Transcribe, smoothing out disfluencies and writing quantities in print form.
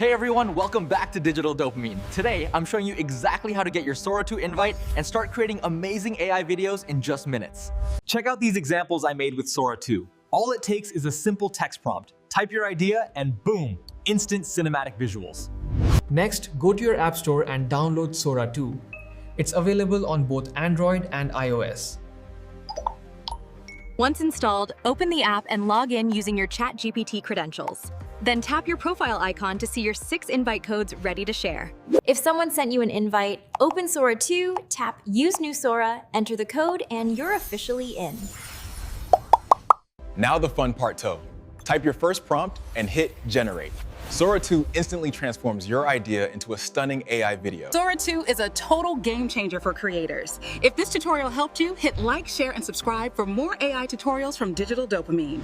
Hey everyone, welcome back to Digital Dopamine. Today, I'm showing you exactly how to get your Sora2 invite and start creating amazing AI videos in just minutes. Check out these examples I made with Sora2. All it takes is a simple text prompt. Type your idea and boom, instant cinematic visuals. Next, go to your App Store and download Sora2. It's available on both Android and iOS. Once installed, open the app and log in using your ChatGPT credentials. Then tap your profile icon to see your 6 invite codes ready to share. If someone sent you an invite, open Sora2, tap Use New Sora, enter the code, and you're officially in. Now the fun part, type your first prompt and hit generate. Sora2 instantly transforms your idea into a stunning AI video. Sora2 is a total game changer for creators. If this tutorial helped you, hit like, share, and subscribe for more AI tutorials from Digital Dopamine.